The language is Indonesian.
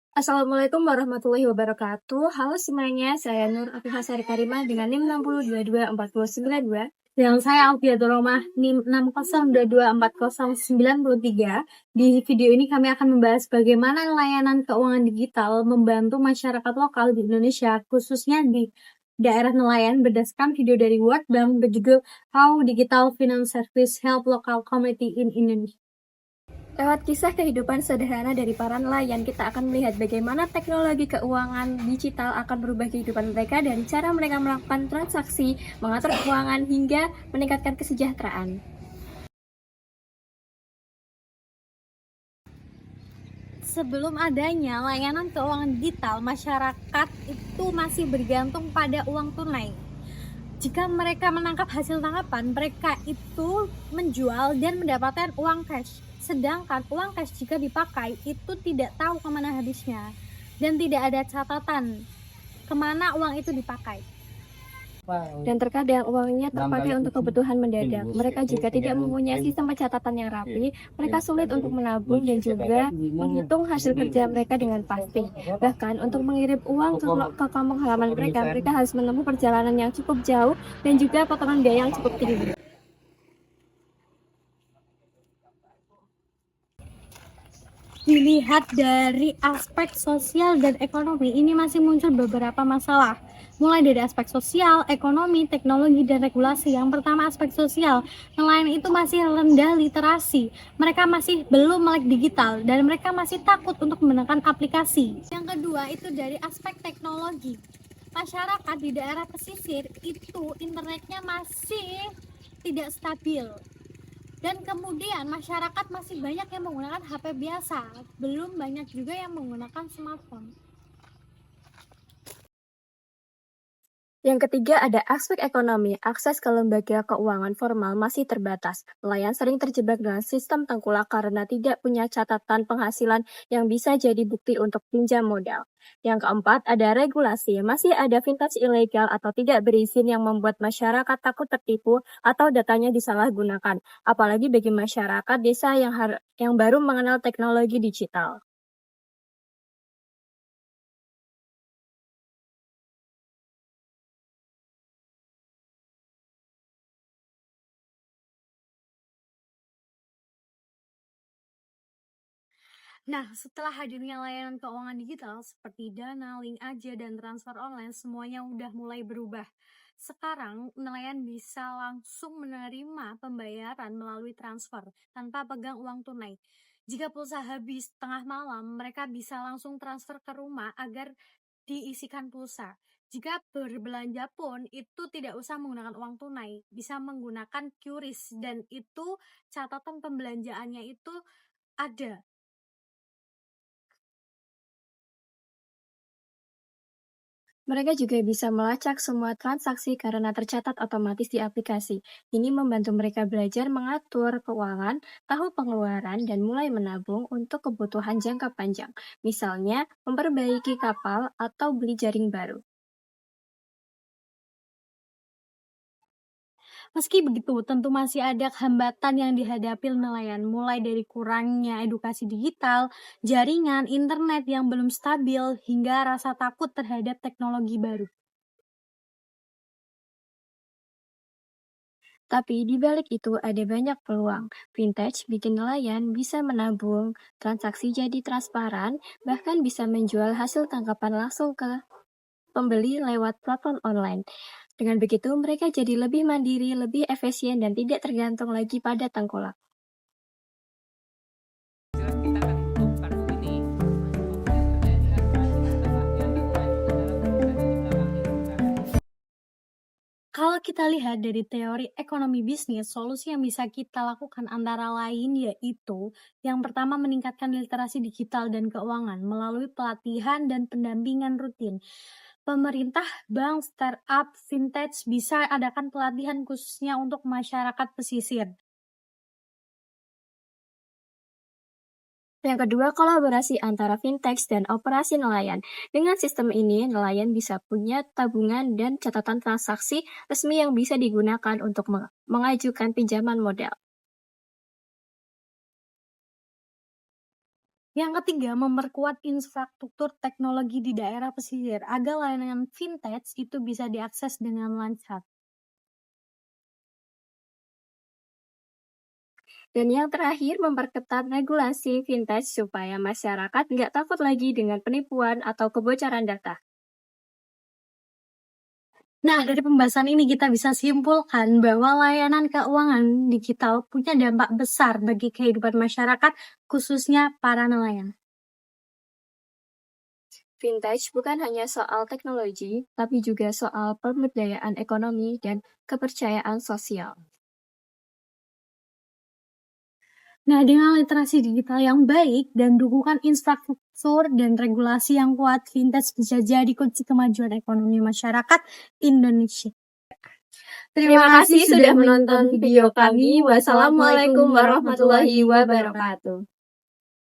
Assalamualaikum warahmatullahi wabarakatuh. Halo semuanya, saya Nur Afifah Sari Karimah dengan NIM 60224092 dan saya Alfiatul Romah NIM 60224093. Di video ini kami akan membahas bagaimana layanan keuangan digital membantu masyarakat lokal di Indonesia, khususnya di daerah nelayan berdasarkan video dari World Bank berjudul How Digital Finance Service Help Local Community in Indonesia. Lewat kisah kehidupan sederhana dari para nelayan, kita akan melihat bagaimana teknologi keuangan digital akan merubah kehidupan mereka dari cara mereka melakukan transaksi, mengatur keuangan, hingga meningkatkan kesejahteraan. Sebelum adanya layanan keuangan digital, masyarakat itu masih bergantung pada uang tunai. Jika mereka menangkap hasil tangkapan, mereka itu menjual dan mendapatkan uang cash. Sedangkan uang cash jika dipakai itu tidak tahu kemana habisnya dan tidak ada catatan kemana uang itu dipakai. Dan terkadang uangnya terpakai untuk kebutuhan mendadak. Mereka juga tidak mempunyai sistem pencatatan yang rapi, mereka sulit untuk menabung dan juga menghitung hasil kerja mereka dengan pasti. Bahkan untuk mengirim uang ke kampung halaman mereka harus menempuh perjalanan yang cukup jauh dan juga potongan biaya yang cukup tinggi. Dilihat dari aspek sosial dan ekonomi, ini masih muncul beberapa masalah. Mulai dari aspek sosial, ekonomi, teknologi, dan regulasi. Yang pertama, aspek sosial. Nelayan itu masih rendah literasi. Mereka masih belum melek digital dan mereka masih takut untuk menggunakan aplikasi. Yang kedua, itu dari aspek teknologi. Masyarakat di daerah pesisir itu internetnya masih tidak stabil. Dan kemudian masyarakat masih banyak yang menggunakan HP biasa, belum banyak juga yang menggunakan smartphone. Yang ketiga ada aspek ekonomi. Akses ke lembaga keuangan formal masih terbatas. Nelayan sering terjebak dengan sistem tengkulak karena tidak punya catatan penghasilan yang bisa jadi bukti untuk pinjam modal. Yang keempat ada regulasi. Masih ada vintage ilegal atau tidak berizin yang membuat masyarakat takut tertipu atau datanya disalahgunakan. Apalagi bagi masyarakat desa yang baru mengenal teknologi digital. Nah, setelah hadirnya layanan keuangan digital seperti Dana, Link Aja, dan transfer online, semuanya udah mulai berubah. Sekarang, nelayan bisa langsung menerima pembayaran melalui transfer tanpa pegang uang tunai. Jika pulsa habis tengah malam, mereka bisa langsung transfer ke rumah agar diisikan pulsa. Jika berbelanja pun, itu tidak usah menggunakan uang tunai, bisa menggunakan QRIS, dan itu catatan pembelanjaannya itu ada. Mereka juga bisa melacak semua transaksi karena tercatat otomatis di aplikasi. Ini membantu mereka belajar mengatur keuangan, tahu pengeluaran, dan mulai menabung untuk kebutuhan jangka panjang. Misalnya, memperbaiki kapal atau beli jaring baru. Meski begitu, tentu masih ada hambatan yang dihadapi nelayan, mulai dari kurangnya edukasi digital, jaringan, internet yang belum stabil, hingga rasa takut terhadap teknologi baru. Tapi di balik itu ada banyak peluang. Vintage bikin nelayan bisa menabung, transaksi jadi transparan, bahkan bisa menjual hasil tangkapan langsung ke pembeli lewat platform online. Dengan begitu, mereka jadi lebih mandiri, lebih efisien, dan tidak tergantung lagi pada tengkulak. Kalau kita lihat dari teori ekonomi bisnis, solusi yang bisa kita lakukan antara lain yaitu yang pertama meningkatkan literasi digital dan keuangan melalui pelatihan dan pendampingan rutin. Pemerintah, bank, startup, vintage bisa adakan pelatihan khususnya untuk masyarakat pesisir. Yang kedua, kolaborasi antara fintech dan operasi nelayan. Dengan sistem ini, nelayan bisa punya tabungan dan catatan transaksi resmi yang bisa digunakan untuk mengajukan pinjaman modal. Yang ketiga, memperkuat infrastruktur teknologi di daerah pesisir agar layanan vintage itu bisa diakses dengan lancar. Dan yang terakhir, memperketat regulasi vintage supaya masyarakat nggak takut lagi dengan penipuan atau kebocoran data. Nah, dari pembahasan ini kita bisa simpulkan bahwa layanan keuangan digital punya dampak besar bagi kehidupan masyarakat, khususnya para nelayan. Vintage bukan hanya soal teknologi, tapi juga soal pemberdayaan ekonomi dan kepercayaan sosial. Nah, dengan literasi digital yang baik dan dukungan infrastruktur dan regulasi yang kuat, vintage bisa jadi kunci kemajuan ekonomi masyarakat Indonesia. Terima kasih sudah menonton video kami. Wassalamualaikum warahmatullahi wabarakatuh.